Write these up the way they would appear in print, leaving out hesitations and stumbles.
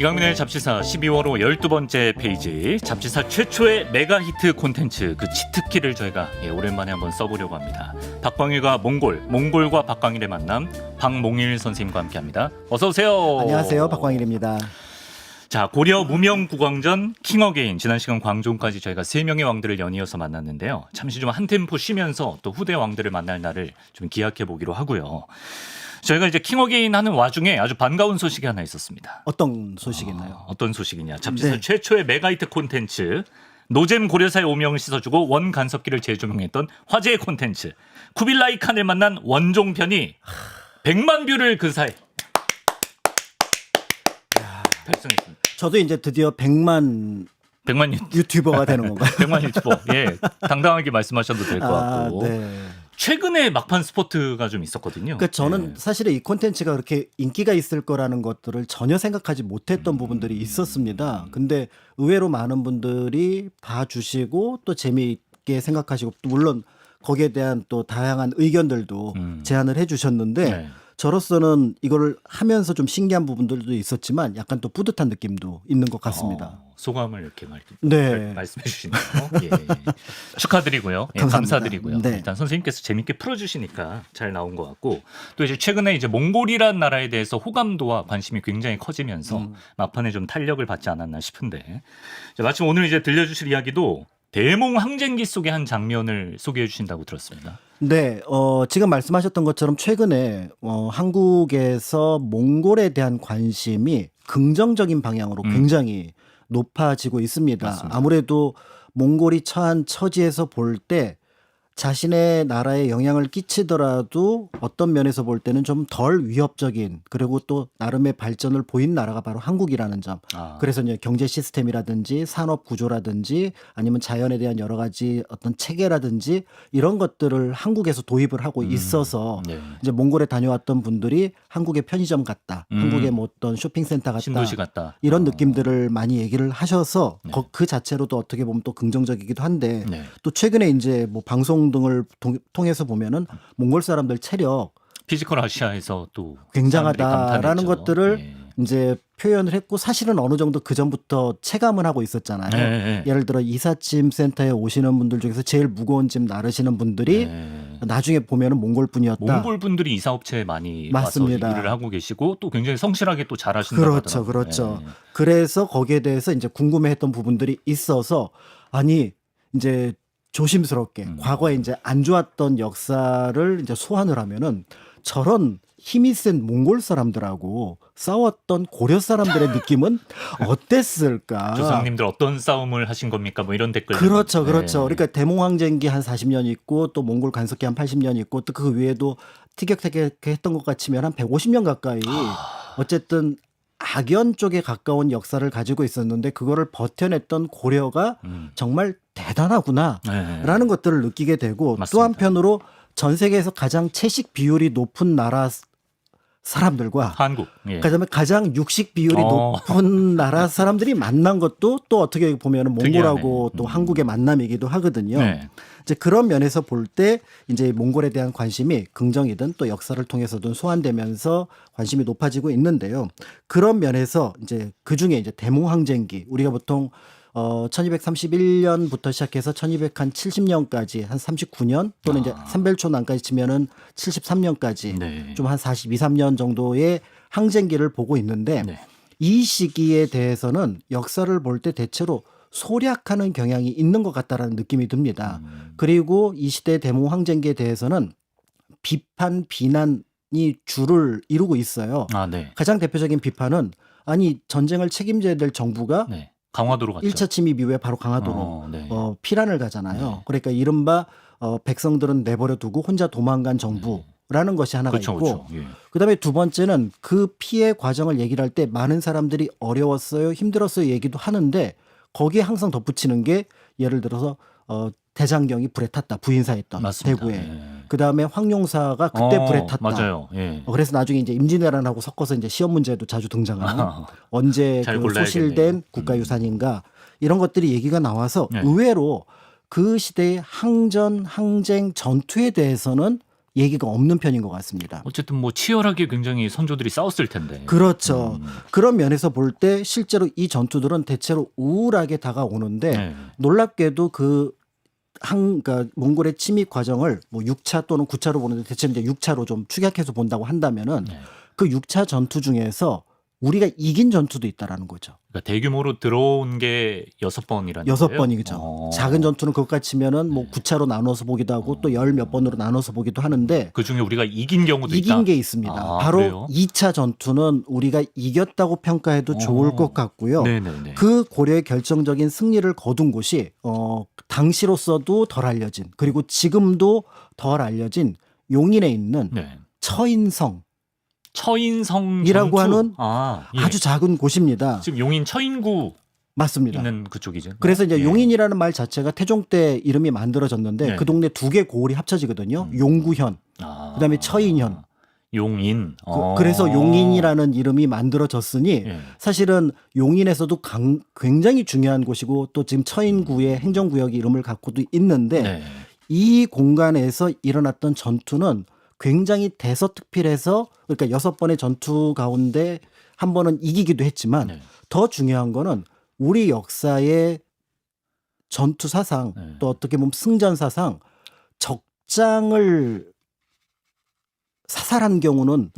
이강민의 잡지사 12월 호 12번째 페이지 잡지사 최초의 메가 히트 콘텐츠 그 치트키를 저희가 오랜만에 한번 써보려고 합니다. 박광일과 몽골과 박광일의 만남 박몽일 선생님과 함께합니다. 어서 오세요. 안녕하세요. 박광일입니다. 자, 고려 무명국왕전 킹어게인 지난 시간 광종까지 저희가 3명의 왕들을 연이어서 만났는데요. 잠시 좀 한 템포 쉬면서 또 후대 왕들을 만날 날을 좀 기약해 보기로 하고요. 저희가 이제 킹어게인 하는 와중에 아주 반가운 소식이 하나 있었습니다. 어떤 소식이 있나요? 어떤 소식이냐. 잡지사 네. 최초의 메가히트 콘텐츠. 노잼 고려사의 오명을 씻어주고 원 간섭기를 재조명했던 화제의 콘텐츠. 쿠빌라이 칸을 만난 원종편이 100만 뷰를 그 사이 달성했습니다. 저도 이제 드디어 100만 유튜버가 되는 건가요? 100만 유튜버. 예, 당당하게 말씀하셔도 될 것 같고. 네. 최근에 막판 스포트가 좀 있었거든요. 그러니까 저는 사실은 이 콘텐츠가 그렇게 인기가 있을 거라는 것들을 전혀 생각하지 못했던 부분들이 있었습니다. 근데 의외로 많은 분들이 봐주시고 또 재미있게 생각하시고 또 물론 거기에 대한 또 다양한 의견들도 제안을 해주셨는데 네. 저로서는 이걸 하면서 좀 신기한 부분들도 있었지만 약간 또 뿌듯한 느낌도 있는 것 같습니다. 소감을 이렇게 네. 말씀해 주시네요. 예. 축하드리고요. 예, 감사합니다. 감사드리고요. 네. 일단 선생님께서 재밌게 풀어주시니까 잘 나온 것 같고 또 이제 최근에 이제 몽골이란 나라에 대해서 호감도와 관심이 굉장히 커지면서 막판에 좀 탄력을 받지 않았나 싶은데 자, 마침 오늘 이제 들려주실 이야기도 대몽 항쟁기 속의 한 장면을 소개해 주신다고 들었습니다. 네, 지금 말씀하셨던 것처럼 최근에 한국에서 몽골에 대한 관심이 긍정적인 방향으로 굉장히 높아지고 있습니다. 맞습니다. 아무래도 몽골이 처한 처지에서 볼 때 자신의 나라에 영향을 끼치더라도 어떤 면에서 볼 때는 좀 덜 위협적인 그리고 또 나름의 발전을 보인 나라가 바로 한국이라는 점. 그래서 이제 경제 시스템이라든지 산업 구조라든지 아니면 자연에 대한 여러 가지 어떤 체계라든지 이런 것들을 한국에서 도입을 하고 있어서 네. 이제 몽골에 다녀왔던 분들이 한국의 편의점 같다, 한국의 뭐 어떤 쇼핑센터 같다, 신도시 같다. 이런 느낌들을 많이 얘기를 하셔서 그 자체로도 어떻게 보면 또 긍정적이기도 한데 네. 또 최근에 이제 뭐 방송 등을 통해서 보면은 몽골 사람들 체력 피지컬 아시아에서 또 굉장하다라는 사람들이 감탄했죠. 것들을 예. 이제 표현을 했고 사실은 어느 정도 그 전부터 체감을 하고 있었잖아요. 네. 예를 들어 이삿짐 센터에 오시는 분들 중에서 제일 무거운 짐 나르시는 분들이 나중에 보면은 몽골 분이었다. 몽골 분들이 이 사업체에 많이 맞습니다. 와서 일을 하고 계시고 또 굉장히 성실하게 또 잘하신다고 그렇죠, 하더라고요. 그렇죠. 예. 그래서 거기에 대해서 이제 궁금해했던 부분들이 있어서 아니 이제 조심스럽게 과거에 이제 안 좋았던 역사를 이제 소환을 하면은 저런 힘이 센 몽골 사람들하고 싸웠던 고려 사람들의 느낌은 어땠을까? 조상님들 어떤 싸움을 하신 겁니까? 뭐 이런 댓글. 그렇죠, 그렇죠. 그러니까 대몽항쟁기 한 40년 있고 또 몽골 간섭기 한 80년 있고 또 그 외에도 티격태격했던 것 같으면 한 150년 가까이 어쨌든 악연 쪽에 가까운 역사를 가지고 있었는데 그거를 버텨냈던 고려가 정말 대단하구나라는 것들을 느끼게 되고 맞습니다. 또 한편으로 전 세계에서 가장 채식 비율이 높은 나라 사람들과 한국. 예. 그다음에 가장 육식 비율이 높은 나라 사람들이 만난 것도 또 어떻게 보면은 몽골하고 특이하네. 또 한국의 만남이기도 하거든요. 네. 이제 그런 면에서 볼 때 이제 몽골에 대한 관심이 긍정이든 또 역사를 통해서든 소환되면서 관심이 높아지고 있는데요. 그런 면에서 이제 그 중에 이제 대몽항쟁기 우리가 보통 1231년부터 시작해서 1270년까지 한 39년 또는 이제 삼별초난까지 치면은 73년까지 네. 좀 한 42, 3년 정도의 항쟁기를 보고 있는데 네. 이 시기에 대해서는 역사를 볼 때 대체로 소략하는 경향이 있는 것 같다라는 느낌이 듭니다. 그리고 이 시대 대몽항쟁기에 대해서는 비판, 비난이 주를 이루고 있어요. 네. 가장 대표적인 비판은 아니 전쟁을 책임져야 될 정부가 네. 강화도로 갔죠. 1차 침입 이후에 바로 강화도로 네. 피란을 가잖아요. 네. 그러니까 이른바 백성들은 내버려 두고 혼자 도망간 정부라는 것이 하나가 그렇죠, 있고 그렇죠. 예. 그다음에 두 번째는 그 피해 과정을 얘기를 할 때 많은 사람들이 어려웠어요, 힘들었어요 얘기도 하는데 거기에 항상 덧붙이는 게 예를 들어서 대장경이 불에 탔다 부인사했던 맞습니다. 대구에 예. 그다음에 황룡사가 그때 불에 탔다. 맞아요. 예. 그래서 나중에 이제 임진왜란하고 섞어서 이제 시험 문제도 자주 등장하는 언제 잘 그 골라야겠네요. 소실된 국가유산인가 이런 것들이 얘기가 나와서 네. 의외로 그 시대의 항전, 항쟁, 전투에 대해서는 얘기가 없는 편인 것 같습니다. 어쨌든 뭐 치열하게 굉장히 선조들이 싸웠을 텐데. 그렇죠. 그런 면에서 볼 때 실제로 이 전투들은 대체로 우울하게 다가오는데 네. 놀랍게도 그러니까 몽골의 침입 과정을 뭐 6차 또는 9차로 보는데 대체 이제 6차로 좀 축약해서 본다고 한다면은 네. 그 6차 전투 중에서 우리가 이긴 전투도 있다라는 거죠. 그러니까 대규모로 들어온 게 6번이라는 거예요? 6번이죠. 작은 전투는 그것까지 치면은 뭐 9차로 나눠서 보기도 하고 또 열 몇 번으로 나눠서 보기도 하는데 그 중에 우리가 이긴 경우도 이긴 있다? 게 있습니다. 아, 바로 그래요? 2차 전투는 우리가 이겼다고 평가해도 좋을 것 같고요. 네네네. 그 고려의 결정적인 승리를 거둔 곳이 당시로서도 덜 알려진 그리고 지금도 덜 알려진 용인에 있는 네. 처인성 처인성이라고 하는 예. 아주 작은 곳입니다. 지금 용인 처인구 맞습니다. 있는 그쪽이죠. 그래서 이제 예. 용인이라는 말 자체가 태종 때 이름이 만들어졌는데 네. 그 동네 두 개 고을이 합쳐지거든요. 용구현, 그다음에 처인현. 용인. 그래서 용인이라는 이름이 만들어졌으니 예. 사실은 용인에서도 굉장히 중요한 곳이고 또 지금 처인구의 행정구역 이름을 갖고도 있는데 네. 이 공간에서 일어났던 전투는 굉장히 대서특필해서 그러니까 6번의 전투 가운데 한 번은 이기기도 했지만 네. 더 중요한 거는 우리 역사의 전투 사상 네. 또 어떻게 보면 승전 사상 적장을 사살한 경우는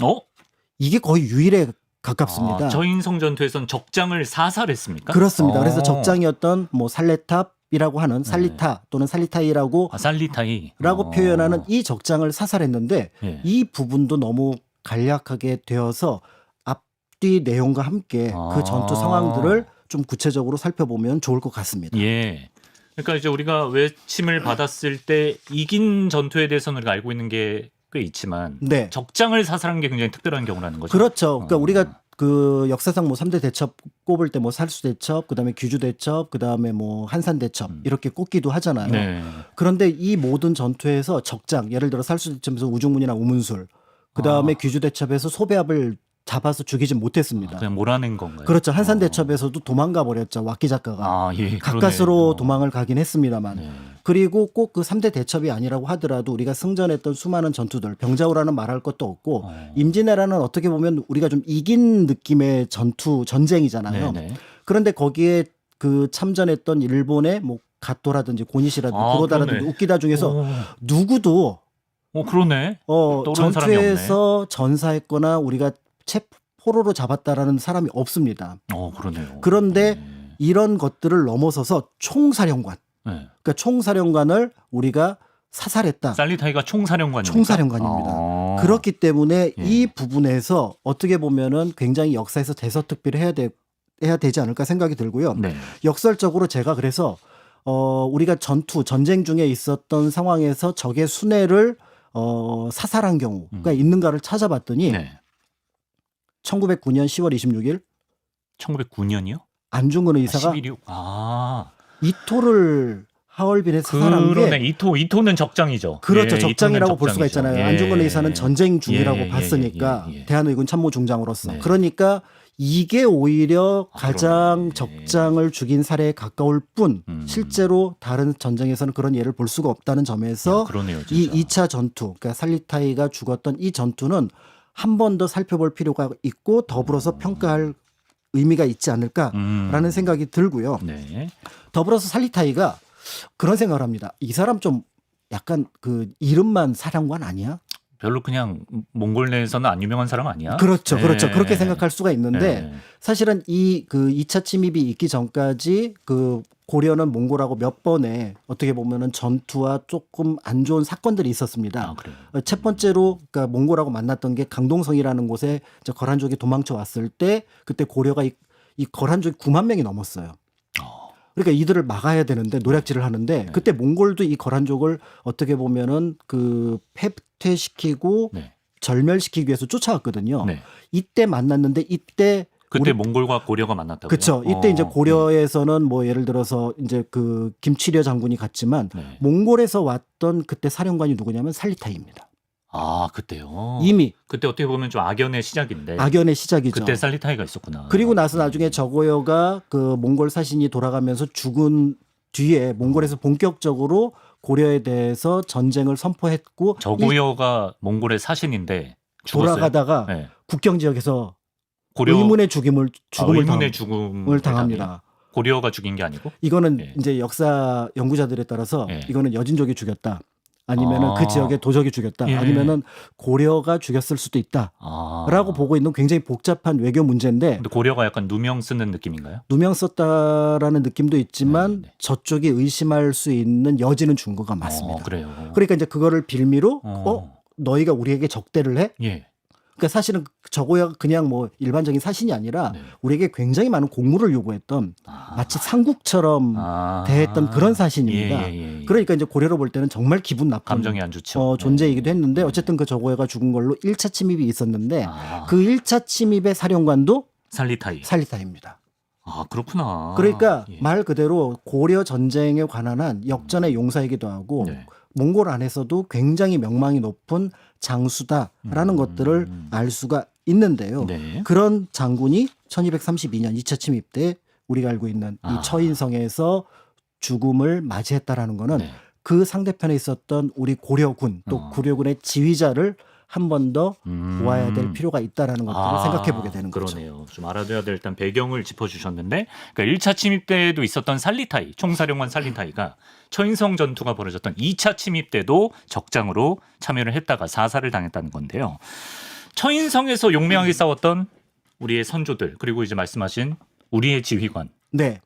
이게 거의 유일에 가깝습니다. 처인성 전투에선 적장을 사살했습니까? 그렇습니다. 그래서 적장이었던 뭐 살레탑이라고 하는 살리타 또는 살리타이라고 살리타이 표현하는 이 적장을 사살했는데 예. 이 부분도 너무 간략하게 되어서 앞뒤 내용과 함께 그 전투 상황들을 좀 구체적으로 살펴보면 좋을 것 같습니다. 예. 그러니까 이제 우리가 외침을 받았을 때 이긴 전투에 대해서는 우리가 알고 있는 게 꽤 있지만 네. 적장을 사살한 게 굉장히 특별한 경우라는 거죠. 그렇죠. 그러니까 우리가 그 역사상 뭐 3대 대첩 꼽을 때 뭐 살수 대첩, 그다음에 규주 대첩, 그다음에 뭐 한산 대첩 이렇게 꼽기도 하잖아요. 네. 그런데 이 모든 전투에서 적장, 예를 들어 살수 대첩에서 우중문이나 우문술, 그다음에 규주 대첩에서 소배합을 잡아서 죽이지 못했습니다. 그냥 몰아낸 건가요? 그렇죠. 한산 대첩에서도 도망가 버렸죠. 왁기 작가가. 예, 가까스로 그러네. 도망을 가긴 했습니다만. 네. 그리고 꼭 그 3대 대첩이 아니라고 하더라도 우리가 승전했던 수많은 전투들, 병자호라는 말할 것도 없고 임진왜란은 어떻게 보면 우리가 좀 이긴 느낌의 전쟁이잖아요. 네네. 그런데 거기에 그 참전했던 일본의 뭐 가토라든지 고니시라든지 구로다라든지 그러네. 우키다 중에서 누구도 그러네. 떠오르는 사람이 전투에서 전사했거나 우리가 포로로 잡았다라는 사람이 없습니다. 그러네요. 그런데 이런 것들을 넘어서서 총사령관, 네. 그러니까 총사령관을 우리가 사살했다. 살리타이가 총사령관입니다. 총사령관입니다. 그렇기 때문에 예. 이 부분에서 어떻게 보면은 굉장히 역사에서 대서특필을 해야 되지 않을까 생각이 들고요. 네. 역설적으로 제가 그래서 우리가 전쟁 중에 있었던 상황에서 적의 순회를 사살한 경우가 있는가를 찾아봤더니 네. 1909년 10월 26일 1909년이요? 안중근 의사가 11.6. 이토를 하얼빈에서 사살한 그러네. 게 이토는 적장이죠. 그렇죠. 예, 적장이라고 이토는 볼 수가 적장이죠. 있잖아요. 예. 안중근 의사는 전쟁 중이라고 예, 예, 봤으니까 예. 대한의군 참모중장으로서. 네. 그러니까 이게 오히려 가장 그러네. 적장을 죽인 사례에 가까울 뿐 실제로 다른 전쟁에서는 그런 예를 볼 수가 없다는 점에서 그러네요. 이 진짜. 2차 전투, 그러니까 살리타이가 죽었던 이 전투는 한 번 더 살펴볼 필요가 있고 더불어서 평가할 의미가 있지 않을까라는 생각이 들고요. 네. 더불어서 살리타이가 그런 생각을 합니다. 이 사람 좀 약간 그 이름만 사령관 아니야? 별로 그냥 몽골 내에서는 안 유명한 사람 아니야? 그렇죠. 네. 그렇죠. 그렇게 생각할 수가 있는데 네. 사실은 이 그 2차 침입이 있기 전까지 그 고려는 몽골하고 몇 번의 어떻게 보면은 전투와 조금 안 좋은 사건들이 있었습니다. 그래요. 첫 번째로 그러니까 몽골하고 만났던 게 강동성이라는 곳에 거란족이 도망쳐 왔을 때 그때 고려가 이 거란족이 9만 명이 넘었어요. 그러니까 이들을 막아야 되는데 노략질을 하는데 그때 몽골도 이 거란족을 어떻게 보면은 그 패퇴시키고 네. 절멸시키기 위해서 쫓아왔거든요. 네. 이때 만났는데 이때 그때 몽골과 고려가 만났다고요? 그렇죠. 이때 이제 고려에서는 뭐 예를 들어서 이제 그 김치려 장군이 갔지만 네. 몽골에서 왔던 그때 사령관이 누구냐면 살리타이입니다. 그때요. 이미 그때 어떻게 보면 좀 악연의 시작인데. 악연의 시작이죠. 그때 살리타이가 있었구나. 그리고 나서 나중에 저고요가 그 몽골 사신이 돌아가면서 죽은 뒤에 몽골에서 본격적으로 고려에 대해서 전쟁을 선포했고 저고려가 몽골의 사신인데 죽었어요? 돌아가다가 네. 국경 지역에서 고려 의문의 죽음을 의문의 죽음을 당합니다. 고려가 죽인 게 아니고? 이거는 예. 이제 역사 연구자들에 따라서 예. 이거는 여진족이 죽였다. 아니면은 아. 그 지역의 도적이 죽였다. 예. 아니면은 고려가 죽였을 수도 있다라고 아. 보고 있는 굉장히 복잡한 외교 문제인데 근데 고려가 약간 누명 쓰는 느낌인가요? 누명 썼다라는 느낌도 있지만 네. 저쪽이 의심할 수 있는 여지는 준 거가 맞습니다. 그래요. 그러니까 이제 그거를 빌미로 어. 너희가 우리에게 적대를 해? 예. 그러니까 사실은 저거야 그냥 뭐 일반적인 사신이 아니라 네. 우리에게 굉장히 많은 공물을 요구했던 마치 상국처럼 대했던 그런 사신입니다. 예. 그러니까 이제 고려로 볼 때는 정말 기분 나쁜 감정이 안 좋죠. 존재이기도 했는데 어쨌든 그 저고야가 죽은 걸로 1차 침입이 있었는데 아. 그 1차 침입의 사령관도 살리타이. 살리타입니다. 아, 그렇구나. 그러니까 예. 말 그대로 고려 전쟁에 관한 한 역전의 용사이기도 하고 네. 몽골 안에서도 굉장히 명망이 높은 장수다라는 것들을 알 수가 있는데요. 네. 그런 장군이 1232년 2차 침입 때 우리가 알고 있는 아. 이 처인성에서 죽음을 맞이했다라는 거는 네. 그 상대편에 있었던 우리 고려군 또 고려군의 지휘자를 한 번 더 보아야 될 필요가 있다라는 것들을 생각해 보게 되는 거죠. 그러네요. 좀 알아둬야 될 일단 배경을 짚어주셨는데, 그러니까 1차 침입 때도 있었던 살리타이, 총사령관 살리타이가 처인성 전투가 벌어졌던 2차 침입 때도 적장으로 참여를 했다가 사살을 당했다는 건데요. 처인성에서 용맹하게 싸웠던 우리의 선조들, 그리고 이제 말씀하신 우리의 지휘관 네,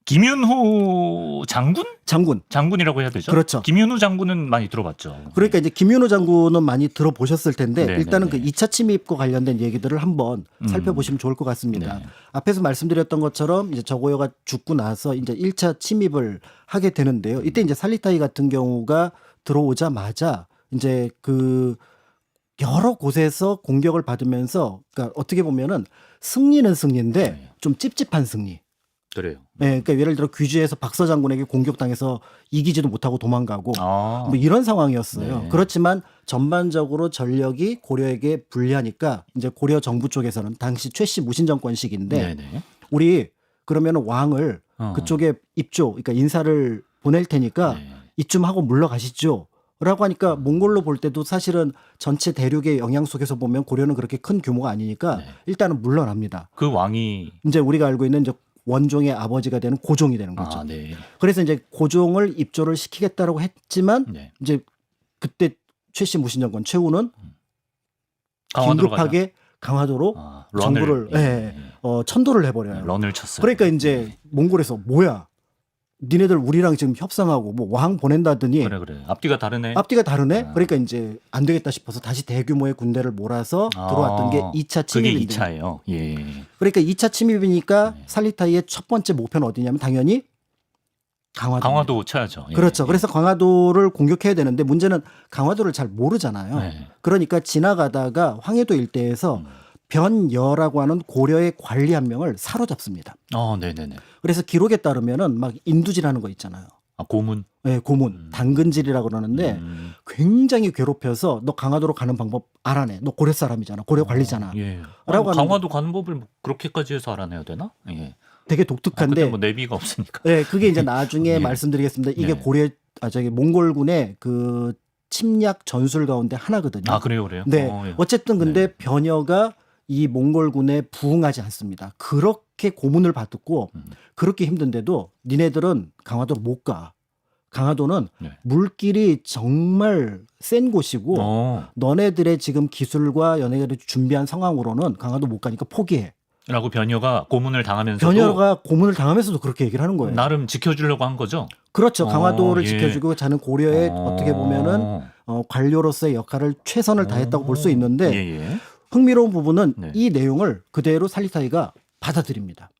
김윤호 장군? 장군이라고 해야 되죠? 그렇죠. 김윤호 장군은 많이 들어봤죠. 그러니까 이제 김윤호 장군은 많이 들어보셨을 텐데 네네네. 일단은 그 2차 침입과 관련된 얘기들을 한번 살펴보시면 좋을 것 같습니다. 네. 앞에서 말씀드렸던 것처럼 이제 저고요가 죽고 나서 이제 1차 침입을 하게 되는데요. 이때 이제 살리타이 같은 경우가 들어오자마자 이제 그 여러 곳에서 공격을 받으면서 그러니까 어떻게 보면은 승리는 승리인데 네. 좀 찝찝한 승리. 그래요. 네, 그러니까 예를 들어 귀주에서 박서 장군에게 공격당해서 이기지도 못하고 도망가고 아, 뭐 이런 상황이었어요. 네. 그렇지만 전반적으로 전력이 고려에게 불리하니까 이제 고려 정부 쪽에서는 당시 최씨 무신 정권 시기인데 네네. 우리 그러면 왕을 그쪽에 입조, 그러니까 인사를 보낼 테니까 네. 이쯤 하고 물러가시죠. 라고 하니까 몽골로 볼 때도 사실은 전체 대륙의 영향 속에서 보면 고려는 그렇게 큰 규모가 아니니까 네. 일단은 물러납니다. 그 왕이 이제 우리가 알고 있는 이제 원종의 아버지가 되는 고종이 되는 거죠. 네. 그래서 이제 고종을 입조를 시키겠다라고 했지만 네. 이제 그때 최씨 무신정권 최후는 강화도로 긴급하게 강화도로 가자. 정부를 천도를 해버려요. 런을 쳤어요. 그러니까 이제 몽골에서 뭐야 니네들 우리랑 지금 협상하고 뭐 왕 보낸다더니 그래. 앞뒤가 다르네. 앞뒤가 다르네. 그러니까 이제 안 되겠다 싶어서 다시 대규모의 군대를 몰아서 들어왔던 게 2차 그게 침입인데 2차예요. 예. 그러니까 2차 침입이니까 네. 살리타이의 첫 번째 목표는 어디냐면 당연히 강화도 쳐야죠. 예. 그렇죠. 그래서 강화도를 공격해야 되는데 문제는 강화도를 잘 모르잖아요. 네. 그러니까 지나가다가 황해도 일대에서 변여라고 하는 고려의 관리 한 명을 사로잡습니다. 네네네. 그래서 기록에 따르면은 막 인두질하는 거 있잖아요. 고문. 네, 고문, 당근질이라고 그러는데 굉장히 괴롭혀서 너 강화도로 가는 방법 알아내. 너 고려 사람이잖아. 고려 관리잖아. 예. 라고 하는 강화도 가는 법을 뭐 그렇게까지 해서 알아내야 되나? 예. 되게 그때 독특한데 뭐 내비가 없으니까. 네, 그게 이제 나중에 예. 말씀드리겠습니다. 이게 네. 몽골군의 그 침략 전술 가운데 하나거든요. 그래요. 네. 예. 어쨌든 근데 변여가 이 몽골군에 부응하지 않습니다. 그렇게 고문을 받고 그렇게 힘든데도 니네들은 강화도로 못 가. 강화도는 네. 물길이 정말 센 곳이고 너네들의 지금 기술과 연예들이 준비한 상황으로는 강화도 못 가니까 포기해. 라고 변여가 고문을 당하면서도 변여가 고문을 당하면서도 그렇게 얘기를 하는 거예요. 나름 지켜주려고 한 거죠. 그렇죠. 강화도를 예. 지켜주고 자는 고려의 어떻게 보면은 관료로서의 역할을 최선을 다했다고 볼 수 있는데 예. 흥미로운 부분은 네. 이 내용을 그대로 살리타이가 받아들입니다.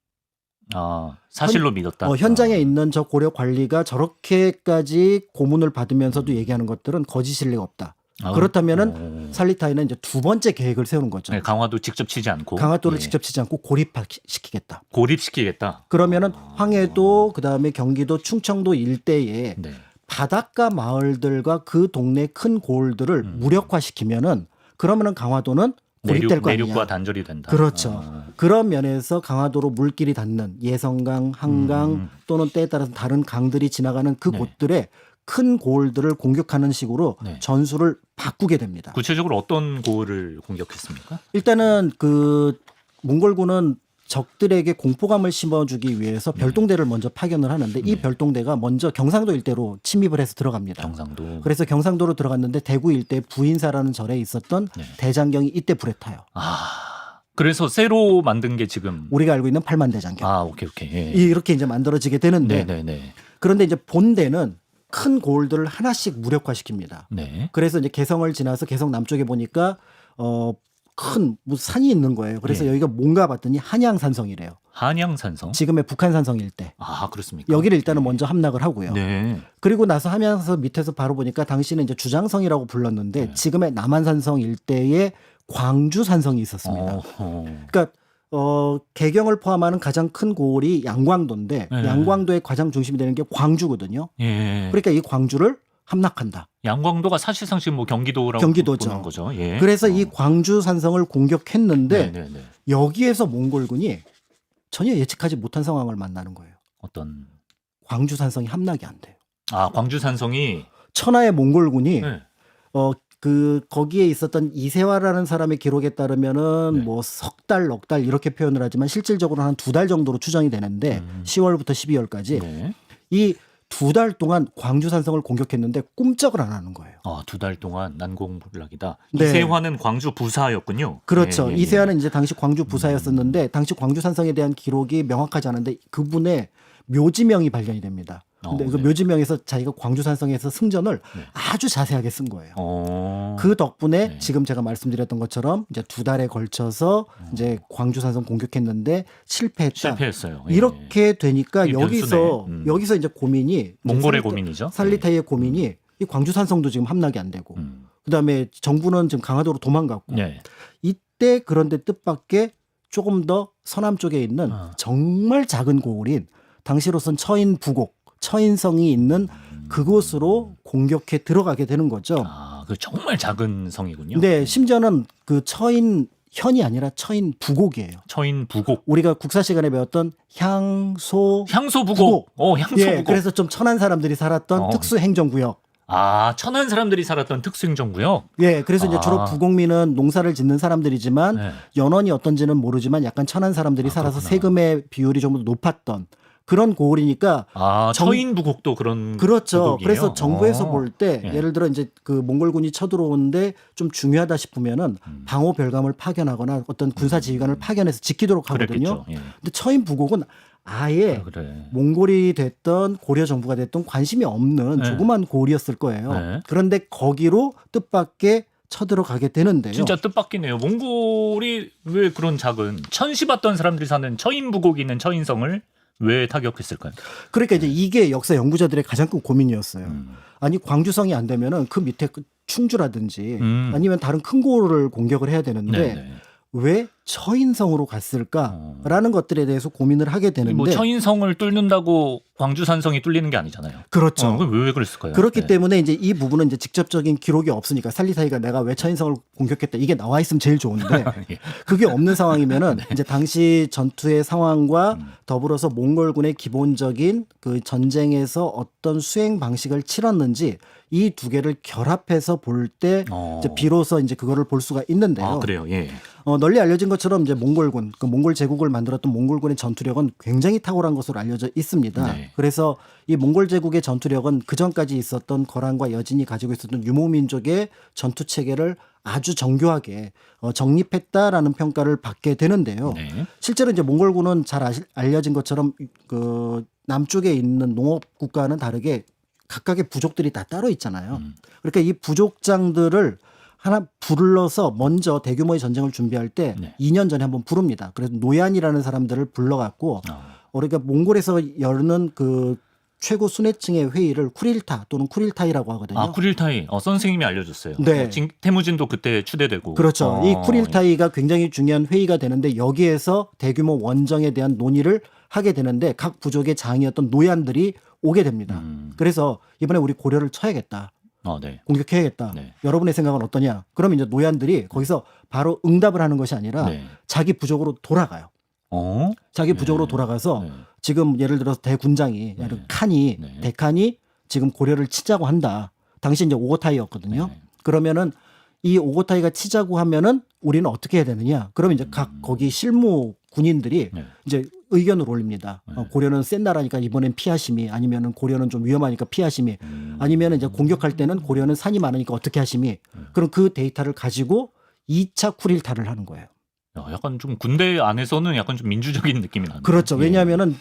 사실로 믿었다. 현장에 있는 저 고려 관리가 저렇게까지 고문을 받으면서도 얘기하는 것들은 거짓일 리가 없다. 그렇다면은 살리타이는 이제 두 번째 계획을 세우는 거죠. 네, 강화도 직접 치지 않고 강화도를 직접 치지 않고 고립시키겠다. 고립시키겠다. 그러면은 황해도 그다음에 경기도 충청도 일대에 네. 바닷가 마을들과 그 동네 큰 고을들을 무력화시키면은 그러면은 강화도는 고립될 거 아니냐. 내륙과 단절이 된다. 그렇죠. 그런 면에서 강화도로 물길이 닿는 예성강, 한강 또는 때에 따라서 다른 강들이 지나가는 그 네. 곳들에 큰 고을들을 공격하는 식으로 네. 전술을 바꾸게 됩니다. 구체적으로 어떤 고을을 공격했습니까? 일단은 그 몽골군은 적들에게 공포감을 심어주기 위해서 별동대를 먼저 파견을 하는데 이 네. 별동대가 먼저 경상도 일대로 침입을 해서 들어갑니다. 경상도. 그래서 경상도로 들어갔는데 대구 일대 부인사라는 절에 있었던 네. 대장경이 이때 불에 타요. 그래서 새로 만든 게 지금. 우리가 알고 있는 팔만대장경. 오케이. 예. 이렇게 이제 만들어지게 되는데 네네네. 그런데 이제 본대는 큰 고을들을 하나씩 무력화시킵니다. 네. 그래서 이제 개성을 지나서 개성 남쪽에 보니까 큰 무슨 산이 있는 거예요. 그래서 예. 여기가 뭔가 봤더니 한양산성이래요. 한양산성. 지금의 북한산성 일대. 그렇습니까? 여기를 일단은 먼저 함락을 하고요. 네. 그리고 나서 함양산 밑에서 바로 보니까 당시는 이제 주장성이라고 불렀는데 네. 지금의 남한산성 일대에 광주산성이 있었습니다. 그러니까 개경을 포함하는 가장 큰 고을이 양광도인데 네. 양광도의 가장 중심이 되는 게 광주거든요. 예. 그러니까 이 광주를 함락한다. 양광도가 사실상 지금 뭐 경기도라고 경기도죠. 보는 거죠. 예. 그래서 이 광주산성을 공격했는데 네네네. 여기에서 몽골군이 전혀 예측하지 못한 상황을 만나는 거예요. 어떤. 광주산성이 함락이 안 돼요. 광주산성이. 천하의 몽골군이 네. 거기에 있었던 이세화라는 사람의 기록에 따르면은 네. 뭐 석 달, 넉 달 이렇게 표현을 하지만 실질적으로 한 2달 정도로 추정이 되는데 10월부터 12월까지 네. 이 2달 동안 광주산성을 공격했는데 꿈쩍을 안 하는 거예요. 2달 동안 난공불락이다. 네. 이세화는 광주 부사였군요. 그렇죠. 예. 이세화는 이제 당시 광주 부사였었는데 당시 광주산성에 대한 기록이 명확하지 않은데 그분의 묘지명이 발견이 됩니다. 근데 그 네. 묘지명에서 자기가 광주산성에서 승전을 네. 아주 자세하게 쓴 거예요. 어. 그 덕분에 네. 지금 제가 말씀드렸던 것처럼 이제 2달에 걸쳐서 이제 광주산성 공격했는데 실패했다. 실패했어요. 예. 이렇게 되니까 이 여기서 변수네. 여기서 이제 고민이 몽골의 이제 고민이죠. 살리타이의 고민이 이 광주산성도 지금 함락이 안 되고 그다음에 정부는 지금 강화도로 도망갔고 네. 이때 그런데 뜻밖의 조금 더 서남 쪽에 있는 정말 작은 고을인 당시로선 처인 부곡, 처인성이 있는 그곳으로 공격해 들어가게 되는 거죠. 그 정말 작은 성이군요. 네, 심지어는 그 처인 현이 아니라 처인 부곡이에요. 처인 부곡. 우리가 국사 시간에 배웠던 향소 향소 부곡. 향소 예, 부곡. 그래서 좀 천한 사람들이 살았던 특수 행정구역. 천한 사람들이 살았던 특수행정구역. 예, 그래서 이제 주로 부곡민은 농사를 짓는 사람들이지만 네. 연원이 어떤지는 모르지만 약간 천한 사람들이 살아서 그렇구나. 세금의 비율이 좀 더 높았던 그런 고을이니까 처인 부곡도 그런. 그렇죠. 부곡이에요? 그래서 정부에서 볼 때 예. 예를 들어 이제 그 몽골군이 쳐들어오는데 좀 중요하다 싶으면은 방호 별감을 파견하거나 어떤 군사 지휘관을 파견해서 지키도록 하거든요. 그랬겠죠. 예. 근데 처인 부곡은 아예 그래. 몽골이 됐던 고려 정부가 됐던 관심이 없는 네. 조그만 고을이었을 거예요. 네. 그런데 거기로 뜻밖의 쳐들어가게 되는데요. 진짜 뜻밖이네요. 몽골이 왜 그런 작은 천시 받던 사람들이 사는 처인 부곡이 있는 처인성을 왜 타격했을까요? 그러니까 이제 이게 역사 연구자들의 가장 큰 고민이었어요. 음. 아니 광주성이 안 되면은 그 밑에 그 충주라든지 음. 아니면 다른 큰 고을을 공격을 해야 되는데 네네. 왜 처인성으로 갔을까라는 것들에 대해서 고민을 하게 되는데 뭐 처인성을 뚫는다고 광주산성이 뚫리는 게 아니잖아요. 그렇죠. 그럼 왜 그랬을까요? 그렇기 네. 때문에 이제 이 부분은 이제 직접적인 기록이 없으니까 살리사이가 내가 왜 처인성을 공격했다 이게 나와 있으면 제일 좋은데 예. 그게 없는 상황이면은 이제 당시 전투의 상황과 더불어서 몽골군의 기본적인 그 전쟁에서 어떤 수행 방식을 치렀는지 이 두 개를 결합해서 볼 때 이제 비로소 이제 그거를 볼 수가 있는데요. 그래요. 예. 널리 알려진 것처럼 이제 몽골군, 그 몽골 제국을 만들었던 몽골군의 전투력은 굉장히 탁월한 것으로 알려져 있습니다. 네. 그래서 이 몽골 제국의 전투력은 그 전까지 있었던 거란과 여진이 가지고 있었던 유목민족의 전투 체계를 아주 정교하게 정립했다라는 평가를 받게 되는데요. 네. 실제로 이제 몽골군은 잘 알려진 것처럼 그 남쪽에 있는 농업 국가와는 다르게 각각의 부족들이 다 따로 있잖아요. 그러니까 이 부족장들을 하나 불러서 먼저 대규모의 전쟁을 준비할 때 네. 2년 전에 한번 부릅니다. 그래서 노얀이라는 사람들을 불러갖고 그러니까 몽골에서 열는 그 최고 순회층의 회의를 쿠릴타 또는 쿠릴타이라고 하거든요. 쿠릴타이. 선생님이 알려줬어요. 네. 태무진도 그때 추대되고. 그렇죠. 이 쿠릴타이가 굉장히 중요한 회의가 되는데 여기에서 대규모 원정에 대한 논의를 하게 되는데 각 부족의 장이었던 노얀들이 오게 됩니다. 그래서 이번에 우리 고려를 쳐야겠다. 네. 공격해야겠다. 네. 여러분의 생각은 어떠냐? 그러면 이제 노얀들이 거기서 바로 응답을 하는 것이 아니라 네. 자기 부족으로 돌아가요. 자기 부족으로 돌아가서 네. 지금 예를 들어서 대군장이 칸이 네. 대칸이 지금 고려를 치자고 한다. 당시 이제 오고타이였거든요. 네. 그러면은 이 오고타이가 치자고 하면은 우리는 어떻게 해야 되느냐? 그러면 이제 각 거기 실무 군인들이 네. 이제 의견을 올립니다. 네. 고려는 센 나라니까 이번엔 피하심이, 아니면은 고려는 좀 위험하니까 피하심이, 아니면은 이제 공격할 때는 고려는 산이 많으니까 어떻게 하심이. 그럼 그 데이터를 가지고 2차 쿨일타를 하는 거예요. 야, 약간 좀 군대 안에서는 약간 좀 민주적인 느낌이 나네요. 그렇죠. 예. 왜냐하면은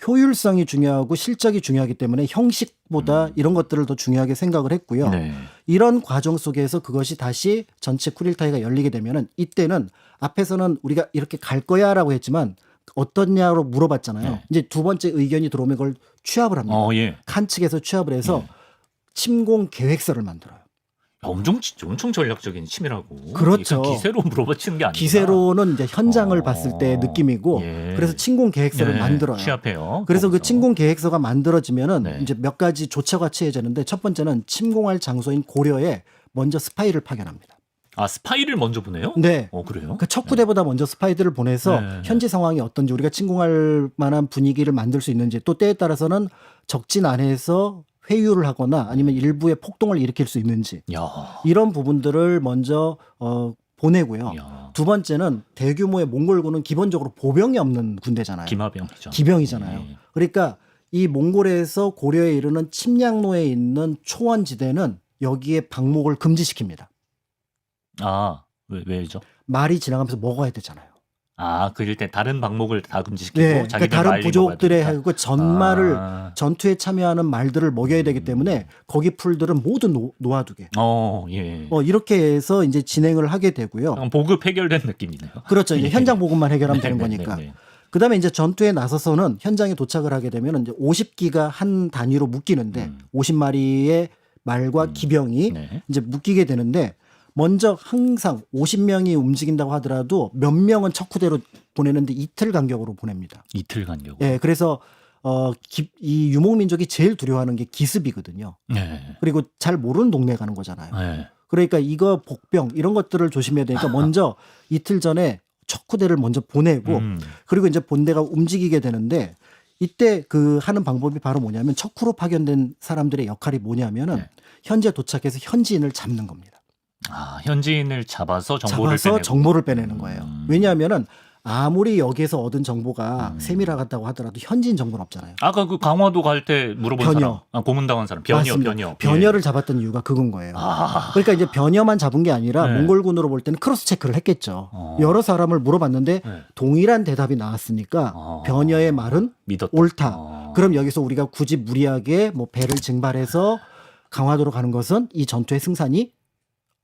효율성이 중요하고 실적이 중요하기 때문에 형식보다 이런 것들을 더 중요하게 생각을 했고요. 네. 이런 과정 속에서 그것이 다시 전체 쿨일타이가 열리게 되면은 이때는 앞에서는 우리가 이렇게 갈 거야라고 했지만 어떻냐로 물어봤잖아요. 네. 이제 두 번째 의견이 들어오면 그걸 취합을 합니다. 예. 칸 측에서 취합을 해서 네. 침공 계획서를 만들어요. 야, 엄청 전략적인 치밀하고. 그렇죠. 이게 기세로 물어봐치는 게 아니라. 기세로는 이제 현장을 봤을 때 느낌이고, 예. 그래서 침공 계획서를 네, 만들어요. 취합해요. 그래서 그 거기서. 침공 계획서가 만들어지면은 네. 이제 몇 가지 조처가 취해지는데, 첫 번째는 침공할 장소인 고려에 먼저 스파이를 파견합니다. 아, 스파이를 먼저 보내요? 네. 그래요? 그 첫 부대보다 먼저 스파이들을 보내서 네. 현지 상황이 어떤지, 우리가 침공할 만한 분위기를 만들 수 있는지, 또 때에 따라서는 적진 안에서 회유를 하거나 아니면 일부의 폭동을 일으킬 수 있는지, 야. 이런 부분들을 먼저 보내고요. 야. 두 번째는 대규모의 몽골군은 기본적으로 보병이 없는 군대잖아요. 기마병이죠. 기병이잖아요. 예. 그러니까 이 몽골에서 고려에 이르는 침략로에 있는 초원지대는 여기에 방목을 금지시킵니다. 아, 왜죠? 말이 지나가면서 먹어야 되잖아요. 아, 그럴 때 다른 방목을 다 금지시키고 네, 자기들 그러니까 다른 말리 부족들의 먹어야 되니까. 하고 전말을 아. 전투에 참여하는 말들을 먹여야 되기 때문에 거기 풀들은 모두 놓아두게. 예. 이렇게 해서 이제 진행을 하게 되고요. 약간 보급 해결된 느낌이네요. 그렇죠. 이제 현장 보급만 해결하면 되는 네, 거니까. 네, 네. 그다음에 이제 전투에 나서서는 현장에 도착을 하게 되면 이제 50기가 한 단위로 묶이는데 50마리의 말과 기병이 네. 이제 묶이게 되는데, 먼저 항상 50명이 움직인다고 하더라도 몇 명은 척후대로 보내는데 이틀 간격으로 보냅니다. 이틀 간격. 예, 그래서 이 유목민족이 제일 두려워하는 게 기습이거든요. 네. 그리고 잘 모르는 동네에 가는 거잖아요. 네. 그러니까 이거 복병 이런 것들을 조심해야 되니까 먼저 이틀 전에 척후대를 먼저 보내고, 그리고 이제 본대가 움직이게 되는데, 이때 그 하는 방법이 바로 뭐냐면, 척후로 파견된 사람들의 역할이 뭐냐면은 네. 현지에 도착해서 현지인을 잡는 겁니다. 아, 현지인을 잡아서 정보를 빼내는 거예요. 왜냐하면은 아무리 여기에서 얻은 정보가 세밀하다고 하더라도 현지인 정보는 없잖아요. 아까 그 강화도 갈 때 물어본 변여. 사람, 고문당한 사람, 변여. 맞습니다. 변여를 잡았던 이유가 그건 거예요. 아. 그러니까 이제 변여만 잡은 게 아니라 네. 몽골군으로 볼 때는 크로스 체크를 했겠죠. 여러 사람을 물어봤는데 네. 동일한 대답이 나왔으니까 변여의 말은 믿었다. 옳다. 그럼 여기서 우리가 굳이 무리하게 뭐 배를 증발해서 강화도로 가는 것은 이 전투의 승산이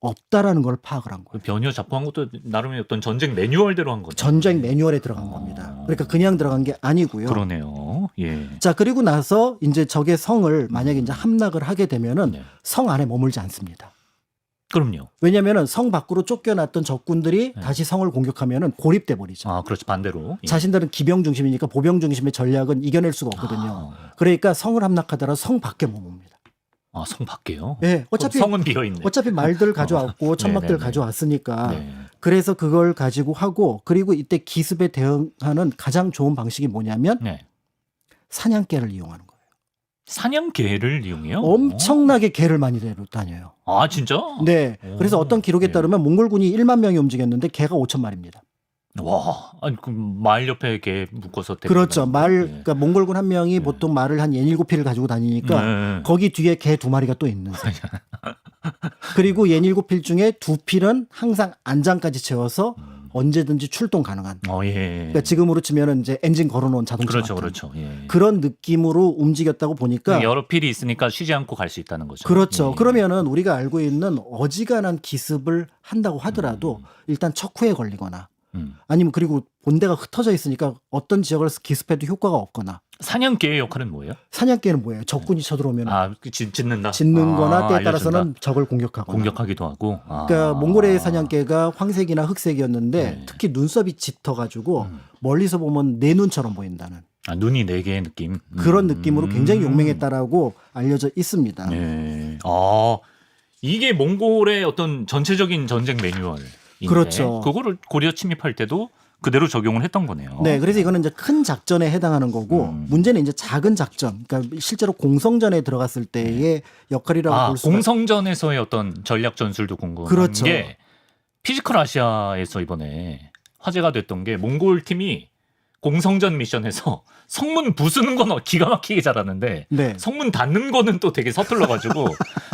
없다라는 걸 파악을 한 거예요. 변여 잡고 한 것도 나름의 어떤 전쟁 매뉴얼대로 한 거죠. 전쟁 매뉴얼에 들어간 겁니다. 그러니까 그냥 들어간 게 아니고요. 그러네요. 예. 자, 그리고 나서 이제 적의 성을 만약에 이제 함락을 하게 되면은 네. 성 안에 머물지 않습니다. 그럼요. 왜냐면은 성 밖으로 쫓겨났던 적군들이 다시 성을 공격하면은 고립돼 버리죠. 아, 그렇지. 반대로. 예. 자신들은 기병 중심이니까 보병 중심의 전략은 이겨낼 수가 없거든요. 그러니까 성을 함락하더라도 성 밖에 머뭅니다. 아, 성 밖에요? 네, 어차피 성은 비어 있네. 어차피 말들 가져왔고 천막들 네네네. 가져왔으니까 네. 그래서 그걸 가지고 하고, 그리고 이때 기습에 대응하는 가장 좋은 방식이 뭐냐면 네. 사냥개를 이용하는 거예요. 사냥개를 이용해요? 엄청나게 개를 많이 다녀요. 아, 진짜? 네. 그래서 어떤 기록에 네. 따르면 몽골군이 1만 명이 움직였는데 개가 5천 마리입니다. 와, 아니 그 말 옆에 개 묶어서 그렇죠. 데리고 가는 그러니까 몽골군 한 명이 보통 말을 한 7필을 가지고 다니니까 네. 거기 뒤에 개 2마리가 또 있는 셈. 그리고 7필 중에 2필은 항상 안장까지 채워서 언제든지 출동 가능한. 예. 그러니까 지금으로 치면은 이제 엔진 걸어놓은 자동차 그렇죠, 같은 그렇죠. 예. 그런 느낌으로 움직였다고 보니까 여러 필이 있으니까 쉬지 않고 갈 수 있다는 거죠. 그렇죠. 예. 그러면은 우리가 알고 있는 어지간한 기습을 한다고 하더라도 일단 척후에 걸리거나 아니면 그리고 본대가 흩어져 있으니까 어떤 지역을 기습해도 효과가 없거나. 사냥개의 역할은 뭐예요? 사냥개는 뭐예요? 적군이 쳐들어오면 짓는다. 짓는거나 때에 알려준다. 따라서는 적을 공격하거나. 공격하기도 하고. 그러니까 몽골의 사냥개가 황색이나 흑색이었는데 네. 특히 눈썹이 짙어가지고 멀리서 보면 내 눈처럼 보인다는 눈이 네 개의 느낌. 그런 느낌으로 굉장히 용맹했다라고 알려져 있습니다. 네. 이게 몽골의 어떤 전체적인 전쟁 매뉴얼. 그렇죠. 그거를 고려 침입할 때도 그대로 적용을 했던 거네요. 네, 그래서 이거는 이제 큰 작전에 해당하는 거고 문제는 이제 작은 작전, 그러니까 실제로 공성전에 들어갔을 때의 역할이라고 볼 수가. 공성전에서의 어떤 전략 전술도 궁금한 그렇죠. 게 피지컬 아시아에서 이번에 화제가 됐던 게 몽골 팀이 공성전 미션에서 성문 부수는 건 기가 막히게 잘하는데 네, 성문 닫는 거는 또 되게 서툴러가지고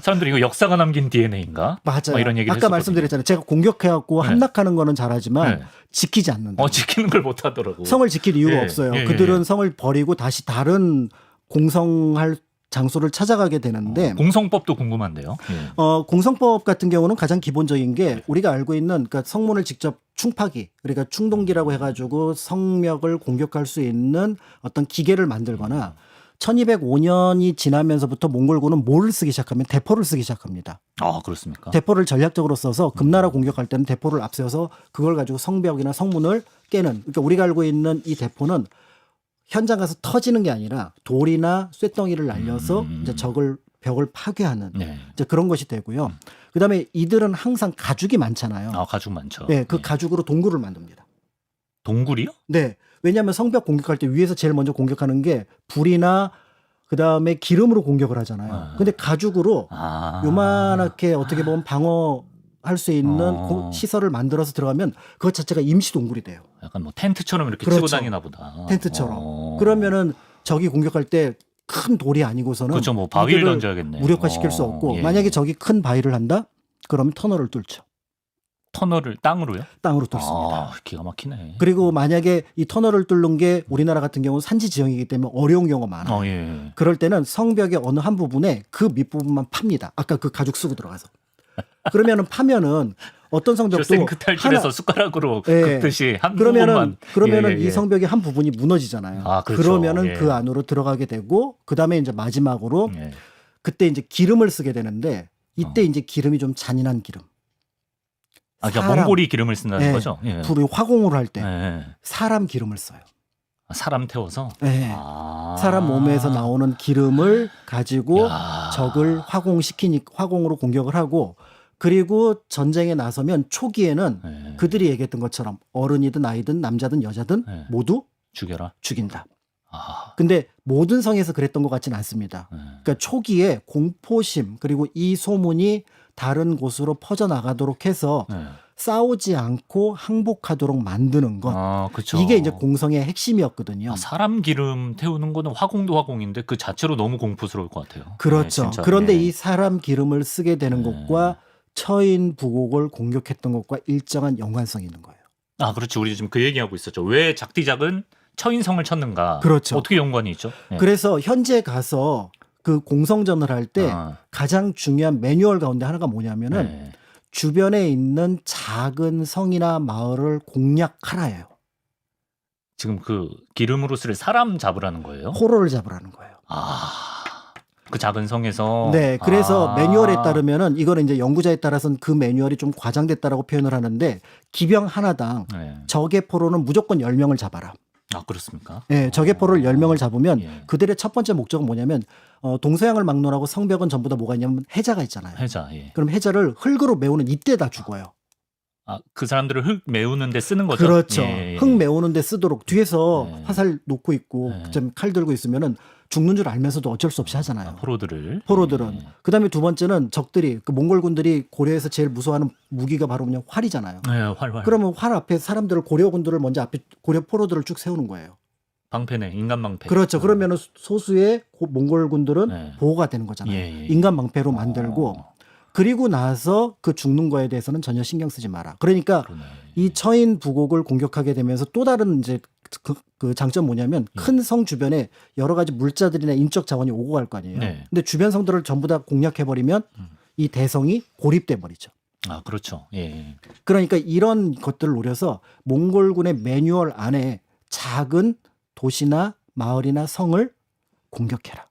사람들이 이거 역사가 남긴 DNA인가? 맞아요. 이런 얘기를 아까 했었거든요. 말씀드렸잖아요. 제가 공격해갖고 네. 함락하는 거는 잘하지만 네. 지키지 않는다. 지키는 걸 못하더라고. 성을 지킬 이유가 예, 없어요. 예, 그들은 예. 성을 버리고 다시 다른 공성할 장소를 찾아가게 되는데 공성법도 궁금한데요. 예. 공성법 같은 경우는 가장 기본적인 게 우리가 알고 있는, 그러니까 성문을 직접 충파기, 그러니까 충동기라고 해가지고 성벽을 공격할 수 있는 어떤 기계를 만들거나 1205년이 지나면서부터 몽골군은 뭐를 쓰기 시작하면 대포를 쓰기 시작합니다. 그렇습니까? 대포를 전략적으로 써서 금나라 공격할 때는 대포를 앞세워서 그걸 가지고 성벽이나 성문을 깨는, 그러니까 우리가 알고 있는 이 대포는 현장 가서 터지는 게 아니라 돌이나 쇳덩이를 날려서 이제 적을 벽을 파괴하는 네. 이제 그런 것이 되고요. 그다음에 이들은 항상 가죽이 많잖아요. 가죽 많죠. 네, 그 가죽으로 동굴을 만듭니다. 동굴이요? 네, 왜냐하면 성벽 공격할 때 위에서 제일 먼저 공격하는 게 불이나 그다음에 기름으로 공격을 하잖아요. 근데 가죽으로 요만하게 어떻게 보면 방어할 수 있는 시설을 만들어서 들어가면 그것 자체가 임시 동굴이 돼요. 약간 뭐 텐트처럼 이렇게 그렇죠. 치고 다니나 보다. 텐트처럼. 그러면은 적이 공격할 때 큰 돌이 아니고서는 그렇죠. 뭐 바위를 이들을 던져야겠네. 무력화시킬 수 없고 예. 만약에 적이 큰 바위를 한다? 그러면 터널을 뚫죠. 터널을 땅으로요? 땅으로 뚫습니다. 기가 막히네. 그리고 만약에 이 터널을 뚫는 게 우리나라 같은 경우는 산지 지형이기 때문에 어려운 경우가 많아요. 예. 그럴 때는 성벽의 어느 한 부분에 그 밑부분만 팝니다. 아까 그 가죽 쓰고 들어가서. 그러면은 파면은 어떤 성벽도 생크 탈출해서 하나- 숟가락으로 예. 긁듯이 한 부분만. 그러면은 예. 이 성벽의 한 부분이 무너지잖아요. 그렇죠. 그러면은 예. 그 안으로 들어가게 되고 그다음에 이제 마지막으로 예. 그때 이제 기름을 쓰게 되는데 이때 이제 기름이 좀 잔인한 기름. 그러니까 사람, 몽골이 기름을 쓴다는 예, 거죠? 예. 불이 화공으로 할 때 예. 사람 기름을 써요. 사람 태워서? 예. 사람 몸에서 나오는 기름을 가지고 야. 적을 화공으로 공격을 하고, 그리고 전쟁에 나서면 초기에는 예. 그들이 얘기했던 것처럼 어른이든 아이든 남자든 여자든 예. 모두 죽여라. 죽인다. 아. 근데 모든 성에서 그랬던 것 같지는 않습니다. 예. 그러니까 초기에 공포심 그리고 이 소문이 다른 곳으로 퍼져나가도록 해서 예. 싸우지 않고 항복하도록 만드는 것. 그렇죠. 이게 이제 공성의 핵심이었거든요. 사람 기름 태우는 거는 화공도 화공인데 그 자체로 너무 공포스러울 것 같아요. 그렇죠. 예, 진짜. 그런데 예. 이 사람 기름을 쓰게 되는 것과 처인 부곡을 공격했던 것과 일정한 연관성이 있는 거예요. 그렇지. 우리 지금 그 얘기하고 있었죠. 왜 작디작은 처인성을 쳤는가? 그렇죠. 어떻게 연관이 있죠? 예. 그래서 현재 가서 그 공성전을 할 때 아. 가장 중요한 매뉴얼 가운데 하나가 뭐냐면은 예. 주변에 있는 작은 성이나 마을을 공략하라예요. 지금 그 기름으로 쓸 사람 잡으라는 거예요? 포로를 잡으라는 거예요. 그 작은 성에서. 네, 그래서 매뉴얼에 따르면은 이거는 이제 연구자에 따라서는 그 매뉴얼이 좀 과장됐다라고 표현을 하는데 기병 하나당 네. 적의 포로는 무조건 10명을 잡아라. 그렇습니까? 네, 적의 포로를 10명을 잡으면 예. 그들의 첫 번째 목적은 뭐냐면 동서양을 막론하고 성벽은 전부 다 뭐가 있냐면 해자가 있잖아요. 해자. 예. 그럼 해자를 흙으로 메우는 이때다 죽어요. 그 사람들을 흙 메우는데 쓰는 거죠. 그렇죠. 예. 흙 메우는데 쓰도록 뒤에서 예. 화살 놓고 있고 예. 좀 칼 들고 있으면은 죽는 줄 알면서도 어쩔 수 없이 하잖아요. 포로들을. 포로들은. 예. 그다음에 두 번째는 적들이 그 몽골군들이 고려에서 제일 무서워하는 무기가 바로 그냥 활이잖아요. 네, 활. 그러면 활 앞에 사람들을 고려군들을 먼저 앞에 고려 포로들을 쭉 세우는 거예요. 방패네, 인간 방패. 그렇죠. 그러면은 소수의 몽골군들은 네. 보호가 되는 거잖아요. 예. 인간 방패로 만들고 그리고 나서 그 죽는 거에 대해서는 전혀 신경 쓰지 마라. 그러니까 그러네. 이 처인 부곡을 공격하게 되면서 또 다른 이제 그 장점 뭐냐면 큰 성 주변에 여러 가지 물자들이나 인적 자원이 오고 갈 거 아니에요. 네. 근데 주변 성들을 전부 다 공략해 버리면 이 대성이 고립돼 버리죠. 그렇죠. 예. 그러니까 이런 것들을 노려서 몽골군의 매뉴얼 안에 작은 도시나 마을이나 성을 공격해라.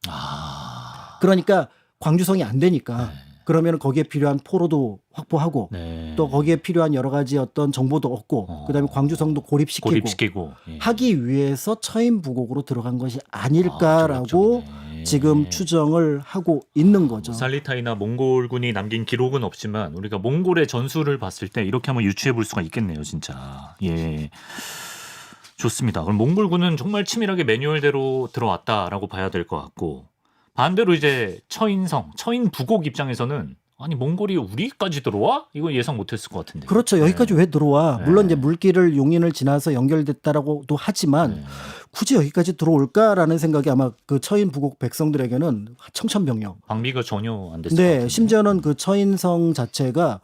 그러니까 광주성이 안 되니까 그러면 거기에 필요한 포로도 확보하고 네. 또 거기에 필요한 여러 가지 어떤 정보도 얻고 그다음에 광주성도 고립시키고 고립시키고. 예. 하기 위해서 처인 부곡으로 들어간 것이 아닐까라고 그렇죠. 지금 추정을 하고 있는 거죠. 살리타이나 몽골군이 남긴 기록은 없지만 우리가 몽골의 전술을 봤을 때 이렇게 한번 유추해 볼 수가 있겠네요, 진짜. 예. 좋습니다. 그럼 몽골군은 정말 치밀하게 매뉴얼대로 들어왔다라고 봐야 될 것 같고, 반대로 이제 처인 부곡 입장에서는 아니 몽골이 우리까지 들어와? 이거 예상 못했을 것 같은데. 그렇죠. 여기까지 왜 들어와? 네. 물론 이제 물길을 용인을 지나서 연결됐다라고도 하지만 네. 굳이 여기까지 들어올까라는 생각이 아마 그 처인 부곡 백성들에게는 청천벽력. 방비가 전혀 안 됐을 것 네, 같은데. 심지어는 그 처인성 자체가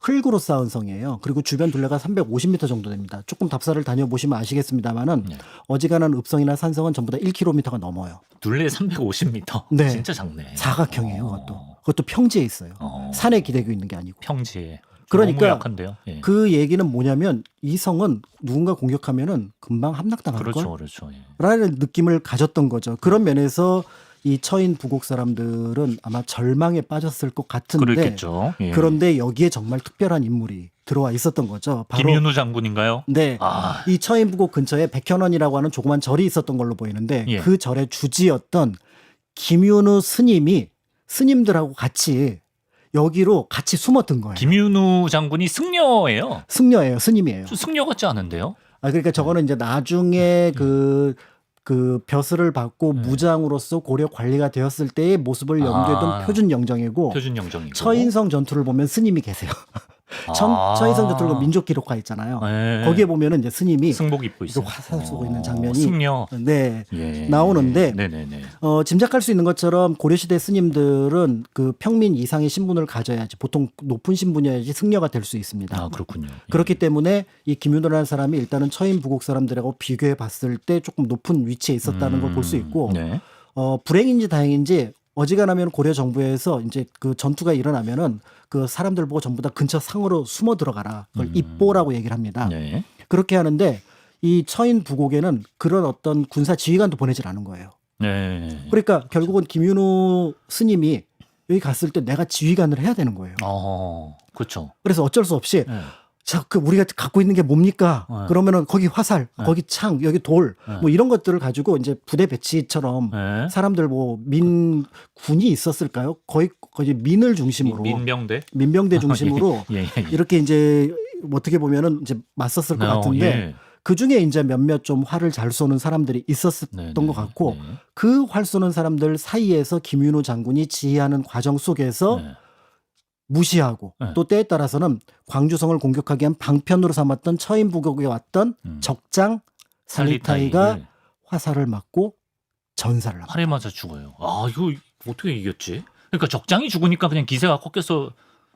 흙으로 쌓은 성이에요. 그리고 주변 둘레가 350m 정도 됩니다. 조금 답사를 다녀보시면 아시겠습니다만은 네. 어지간한 읍성이나 산성은 전부 다 1km가 넘어요. 둘레 350m. 네. 진짜 작네. 사각형이에요. 어. 그것도 평지에 있어요. 어. 산에 기대고 있는 게 아니고. 평지에. 그러니까 너무 약한데요. 예. 그 얘기는 뭐냐면 이 성은 누군가 공격하면은 금방 함락당할 걸. 그렇죠, 그렇죠. 예. 라는 느낌을 가졌던 거죠. 그런 면에서 이 처인 부곡 사람들은 아마 절망에 빠졌을 것 같은데 그랬겠죠. 예. 그런데 여기에 정말 특별한 인물이 들어와 있었던 거죠. 바로 김윤우 장군인가요? 네. 아, 이 처인 부곡 근처에 백현원이라고 하는 조그만 절이 있었던 걸로 보이는데 예. 그 절의 주지였던 김윤우 스님이 스님들하고 같이 여기로 같이 숨어든 거예요. 김윤우 장군이 승려예요. 승려예요. 스님이에요. 좀 승려 같지 않은데요? 아 그러니까 저거는 이제 나중에 그 벼슬을 받고 무장으로서 고려 관리가 되었을 때의 모습을 염두에 둔 아. 표준 영정이고 표준 영정이고. 처인성 전투를 보면 스님이 계세요. 처인성 전투를 민족 기록화 있잖아요. 네. 거기에 보면은 이제 스님이 승복 입고 이거 있어요. 화살 쏘고 있는 장면이 승려. 네, 예. 나오는데 네네네. 짐작할 수 있는 것처럼 고려시대 스님들은 그 평민 이상의 신분을 가져야지 보통 높은 신분이어야지 승려가 될 수 있습니다. 아 그렇군요. 예. 그렇기 때문에 이 김윤호라는 사람이 일단은 처인 부곡 사람들하고 비교해 봤을 때 조금 높은 위치에 있었다는 걸 볼 수 있고 네. 불행인지 다행인지 어지간하면 고려 정부에서 이제 그 전투가 일어나면은 그 사람들 보고 전부 다 근처 상으로 숨어 들어가라. 그걸 입보라고 얘기를 합니다. 네. 그렇게 하는데 이 처인 부곡에는 그런 어떤 군사 지휘관도 보내질 않은 거예요. 네. 그러니까 결국은 김윤호 스님이 여기 갔을 때 내가 지휘관을 해야 되는 거예요. 그렇죠. 그래서 어쩔 수 없이 네. 자, 그 우리가 갖고 있는 게 뭡니까? 네. 그러면은 거기 화살, 거기 창, 여기 돌, 네. 뭐 이런 것들을 가지고 이제 부대 배치처럼 네. 사람들 뭐 민군이 있었을까요? 거의 민을 중심으로 민병대. 민병대 중심으로 예, 예, 예. 이렇게 이제 어떻게 보면은 이제 맞섰을 것 같은데 예. 그 중에 이제 몇몇 좀 활을 잘 쏘는 사람들이 있었던 네, 것 네, 같고 네. 그 활 쏘는 사람들 사이에서 김윤호 장군이 지휘하는 과정 속에서 네. 무시하고 네. 또 때에 따라서는 광주성을 공격하기 위한 방편으로 삼았던 처인 부곡에 왔던 적장 살리타이가 예. 화살을 맞고 전사를 합니다. 활에 맞아 죽어요. 아 이거 어떻게 이겼지? 그러니까 적장이 죽으니까 그냥 기세가 꺾여서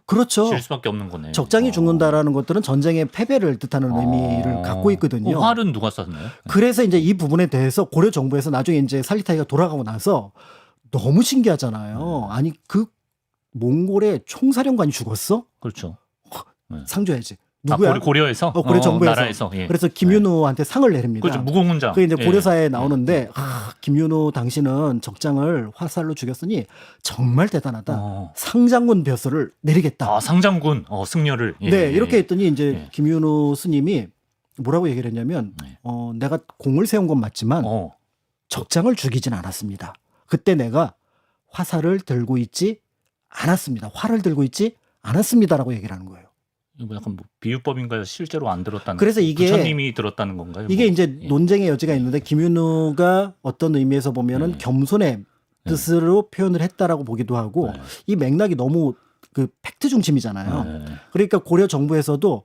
그렇죠. 질 수밖에 없는 거네. 적장이 죽는다라는 것들은 전쟁의 패배를 뜻하는 의미를 갖고 있거든요. 활은 누가 쐈나요? 그래서 이제 이 부분에 대해서 고려 정부에서 나중에 이제 살리타이가 돌아가고 나서 너무 신기하잖아요. 아니 그 몽골의 총사령관이 죽었어? 그렇죠. 상 줘야지. 누구야? 고려에서? 고려 정부에서. 나라에서. 예. 그래서 김윤우한테 상을 내립니다. 그렇죠. 무공훈장. 그 이제 예. 고려사에 나오는데 김윤우 당신은 적장을 화살로 죽였으니 정말 대단하다. 상장군 벼슬을 내리겠다. 아 상장군 승려를. 예. 네, 이렇게 했더니 이제 예. 김윤우 스님이 뭐라고 얘기를 했냐면 네. 내가 공을 세운 건 맞지만 적장을 죽이진 않았습니다. 그때 내가 화살을 들고 있지 않았습니다. 활을 들고 있지 않았습니다라고 얘기를 하는 거예요. 이거 약간 뭐 비유법인가요? 실제로 안 들었다는. 그래서 이게 부처님이 들었다는 건가요? 이게 뭐. 이제 예. 논쟁의 여지가 있는데 김윤우가 어떤 의미에서 보면은 겸손의 뜻으로 표현을 했다라고 보기도 하고 네. 이 맥락이 너무 그 팩트 중심이잖아요. 네. 그러니까 고려 정부에서도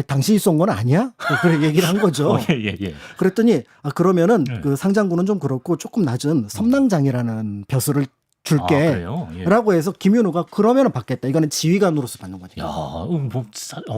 당신이 쏜 건 아니야? 그런 얘기를 한 거죠. 예. 그랬더니 그러면은 네. 그 상장군은 좀 그렇고 조금 낮은 섬낭장이라는 벼슬을 줄게. 그래요? 예. 라고 해서 김윤우가 그러면은 받겠다. 이거는 지휘관으로서 받는 거죠. 야,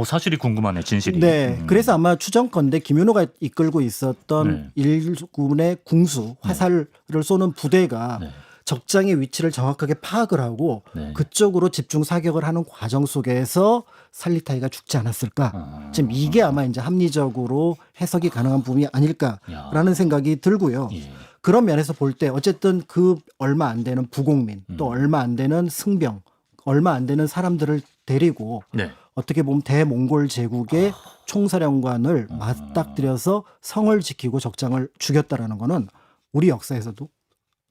사실이 궁금하네, 진실이. 네. 그래서 아마 추정컨대 김윤호가 이끌고 있었던 일군의 궁수, 화살을 쏘는 부대가 네. 적장의 위치를 정확하게 파악을 하고 네. 그쪽으로 집중 사격을 하는 과정 속에서 살리타이가 죽지 않았을까. 지금 이게 아마 이제 합리적으로 해석이 가능한 부분이 아닐까라는 생각이 들고요. 예. 그런 면에서 볼 때 어쨌든 그 얼마 안 되는 부공민 또 얼마 안 되는 승병 얼마 안 되는 사람들을 데리고 네. 어떻게 보면 대몽골 제국의 총사령관을 맞닥뜨려서 성을 지키고 적장을 죽였다라는 거는 우리 역사에서도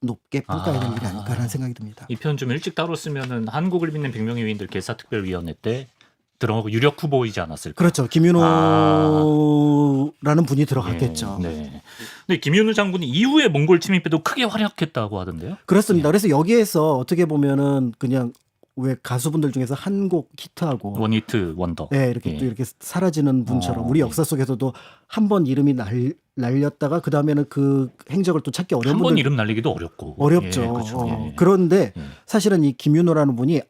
높게 평가해야 될 일이 아닐까라는 생각이 듭니다. 이 편 좀 일찍 다뤘으면은 한국을 믿는 100명의 위인들 개사특별위원회 때 들어가고 유력 후보이지 않았을까? 그렇죠. 김윤호라는 분이 들어갔겠죠. 네. 근데 김윤호 장군이 이후에 몽골 침입에도 크게 활약했다고 하던데요? 그렇습니다. 그래서 여기에서 어떻게 보면은 그냥 왜 가수분들 중에서 한 곡 히트하고 원히트 원더. 네, 이렇게 또 이렇게 사라지는 분처럼 우리 역사 속에서도 한 번 이름이 날렸다가 그 다음에는 그 행적을 또 찾기 어려운 한 번 분들 이름 날리기도 어렵고. 어렵죠. 예, 그렇죠. 예. 그런데 예. 사실은 이 김윤호라는 분이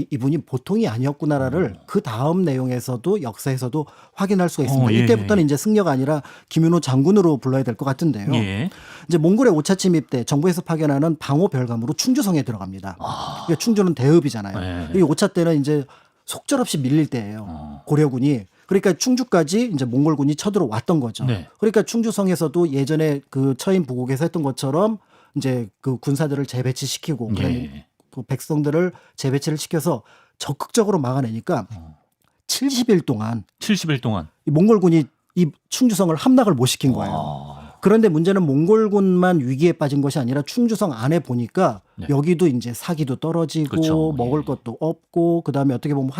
이분이 보통이 아니었구나를 그 다음 내용에서도 역사에서도 확인할 수가 있습니다. 예, 이때부터는 예. 이제 승려가 아니라 김윤호 장군으로 불러야 될 것 같은데요. 예. 이제 몽골의 5차 침입 때 정부에서 파견하는 방호 별감으로 충주성에 들어갑니다. 그러니까 충주는 대읍이잖아요. 네. 이 5차 때는 이제 속절없이 밀릴 때예요. 고려군이. 그러니까 충주까지 이제 몽골군이 쳐들어왔던 거죠. 네. 그러니까 충주성에서도 예전에 그 처인 부국에서 했던 것처럼 이제 그 군사들을 재배치시키고 예. 그 백성들을 재배치를 시켜서 적극적으로 막아내니까 70일 동안 70일 동안. 이 몽골군이 이 충주성을 함락을 못 시킨 거예요. 아. 그런데 문제는 몽골군만 위기에 빠진 것이 아니라 충주성 안에 보니까 네. 여기도 이제 사기도 떨어지고 그쵸. 먹을 예. 것도 없고 그다음에 어떻게 보면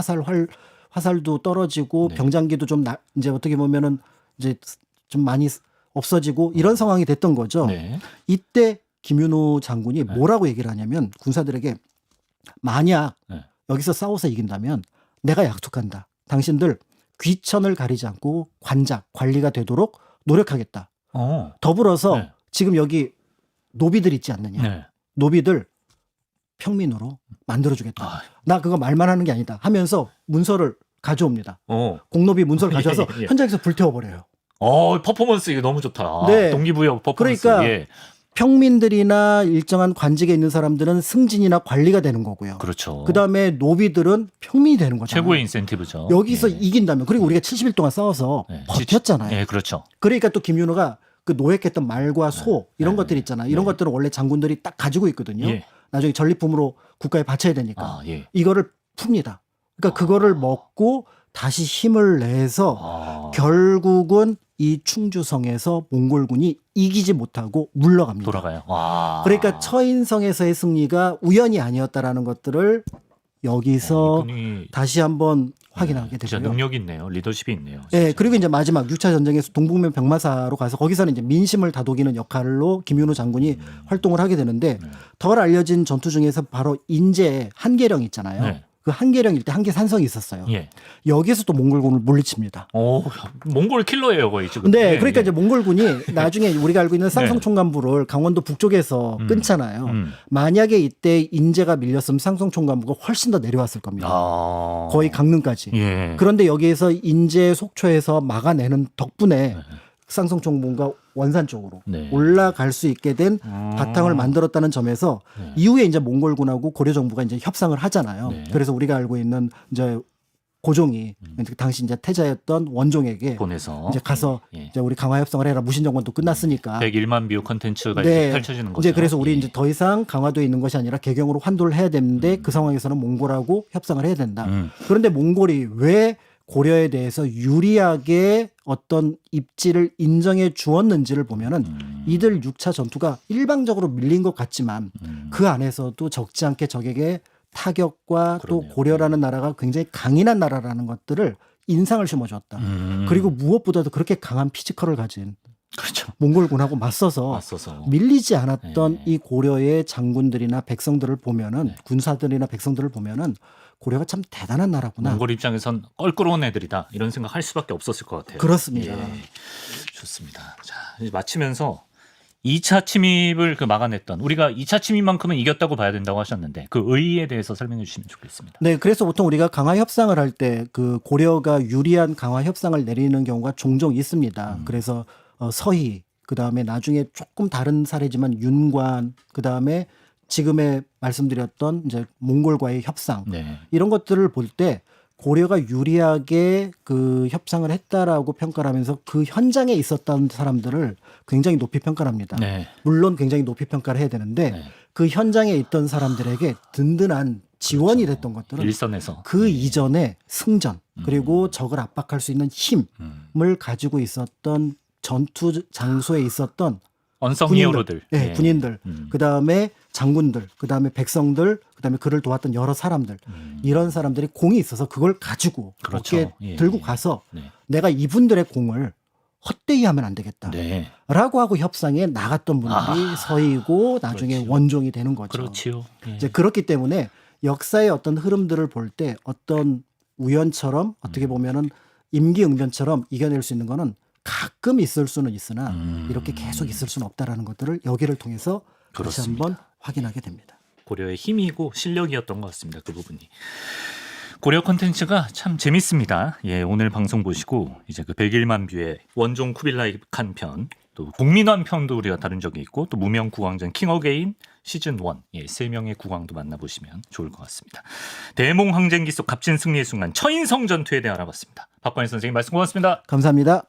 화살도 떨어지고 네. 병장기도 좀 이제 어떻게 보면은 이제 좀 많이 없어지고 이런 상황이 됐던 거죠. 네. 이때 김윤호 장군이 뭐라고 얘기를 하냐면 군사들에게 만약 네. 여기서 싸워서 이긴다면 내가 약속한다. 당신들 귀천을 가리지 않고 관리가 되도록 노력하겠다. 더불어서 네. 지금 여기 노비들 있지 않느냐. 네. 노비들 평민으로 만들어주겠다. 나 그거 말만 하는 게 아니다 하면서 문서를 가져옵니다. 공노비 문서를 가져와서 예. 현장에서 불태워버려요. 퍼포먼스 이거 너무 좋다. 네. 동기부여 퍼포먼스. 그러니까 예. 평민들이나 일정한 관직에 있는 사람들은 승진이나 관리가 되는 거고요. 그렇죠. 그다음에 노비들은 평민이 되는 거잖아요. 최고의 인센티브죠. 여기서 예. 이긴다면 그리고 우리가 70일 동안 싸워서 예. 버텼잖아요. 예, 그렇죠. 그러니까 또 김윤호가 그 노획했던 말과 소 이런 것들 있잖아요. 이런 네. 것들은 원래 장군들이 딱 가지고 있거든요. 예. 나중에 전리품으로 국가에 바쳐야 되니까 예. 이거를 풉니다. 그러니까 그거를 먹고 다시 힘을 내서 결국은 이 충주성에서 몽골군이 이기지 못하고 물러갑니다. 돌아가요. 그러니까 처인성에서의 승리가 우연이 아니었다라는 것들을 여기서 이분이 다시 한번 확인하게 진짜 되고요. 능력이 있네요. 리더십이 있네요. 네, 진짜. 그리고 이제 마지막 6차 전쟁에서 동북면 병마사로 가서 거기서는 이제 민심을 다독이는 역할로 김윤호 장군이 활동을 하게 되는데 덜 알려진 전투 중에서 바로 인제 한계령 있잖아요. 네. 그 한계령일 때 한계 산성이 있었어요. 예. 여기서 또 몽골군을 물리칩니다. 몽골 킬러예요, 거의 지금. 네, 예, 그러니까 예. 이제 몽골군이 나중에 우리가 알고 있는 쌍성 총관부를 강원도 북쪽에서 끊잖아요. 만약에 이때 인제가 밀렸으면 쌍성 총관부가 훨씬 더 내려왔을 겁니다. 거의 강릉까지. 예. 그런데 여기에서 인제 속초에서 막아내는 덕분에 쌍성 총군가 원산 쪽으로 네. 올라갈 수 있게 된 바탕을 만들었다는 점에서 이후에 이제 몽골군하고 고려 정부가 이제 협상을 하잖아요. 네. 그래서 우리가 알고 있는 이제 고종이 당시 이제 태자였던 원종에게 보내서 이제 가서 예. 이제 우리 강화 협상을 해라. 무신정권도 끝났으니까. 101만 뷰 컨텐츠가 네. 이제 펼쳐지는 거죠. 이제 그래서 우리 예. 이제 더 이상 강화도에 있는 것이 아니라 개경으로 환도를 해야 되는데 그 상황에서는 몽골하고 협상을 해야 된다. 그런데 몽골이 왜 고려에 대해서 유리하게 어떤 입지를 인정해 주었는지를 보면은 이들 6차 전투가 일방적으로 밀린 것 같지만 그 안에서도 적지 않게 적에게 타격과 또 그러네요. 고려라는 나라가 굉장히 강인한 나라라는 것들을 인상을 심어줬다. 그리고 무엇보다도 그렇게 강한 피지컬을 가진 그렇죠. 몽골군하고 맞서서 맞서서. 밀리지 않았던 네. 이 고려의 장군들이나 백성들을 보면은 군사들이나 백성들을 보면은 고려가 참 대단한 나라구나. 몽골 입장에선 껄끄러운 애들이다 이런 생각할 수밖에 없었을 것 같아요. 그렇습니다. 예. 좋습니다. 자, 이제 마치면서 2차 침입을 막아냈던 우리가 2차 침입만큼은 이겼다고 봐야 된다고 하셨는데 그 의의에 대해서 설명해 주시면 좋겠습니다. 네, 그래서 보통 우리가 강화 협상을 할 때 그 고려가 유리한 강화 협상을 내리는 경우가 종종 있습니다. 그래서 서희, 그 다음에 나중에 조금 다른 사례지만 윤관, 그 다음에 지금의 말씀드렸던 이제 몽골과의 협상 네. 이런 것들을 볼 때 고려가 유리하게 그 협상을 했다라고 평가를 하면서 그 현장에 있었던 사람들을 굉장히 높이 평가를 합니다. 네. 물론 굉장히 높이 평가를 해야 되는데 네. 그 현장에 있던 사람들에게 든든한 지원이 그렇죠. 됐던 것들은 일선에서 그 이전에 승전 그리고 적을 압박할 수 있는 힘을 가지고 있었던 전투 장소에 있었던 언성 군인들, 히어로들. 예, 군인들, 그 다음에 장군들, 그 다음에 백성들, 그 다음에 그를 도왔던 여러 사람들, 이런 사람들이 공이 있어서 그걸 가지고 그렇죠. 어깨에 예, 들고 예. 가서 네. 내가 이분들의 공을 헛되이 하면 안 되겠다. 네. 라고 하고 협상에 나갔던 분들이 서이고 나중에 그렇죠. 원종이 되는 거죠. 그렇지요. 예. 이제 그렇기 때문에 역사의 어떤 흐름들을 볼 때 어떤 우연처럼 어떻게 보면은 임기응변처럼 이겨낼 수 있는 거는 가끔 있을 수는 있으나 이렇게 계속 있을 수는 없다라는 것들을 여기를 통해서 다시 그렇습니다. 한번 확인하게 됩니다. 고려의 힘이고 실력이었던 것 같습니다. 그 부분이. 고려 콘텐츠가 참 재밌습니다. 예, 오늘 방송 보시고 이제 그 101만 뷰의 원종 쿠빌라이 칸 편, 또 국민왕 편도 우리가 다룬 적이 있고 또 무명 국왕전 킹 어게인 시즌 1, 예, 3명의 국왕도 만나보시면 좋을 것 같습니다. 대몽 항쟁기 속 값진 승리의 순간 처인성 전투에 대해 알아봤습니다. 박관희 선생님 말씀 고맙습니다. 감사합니다.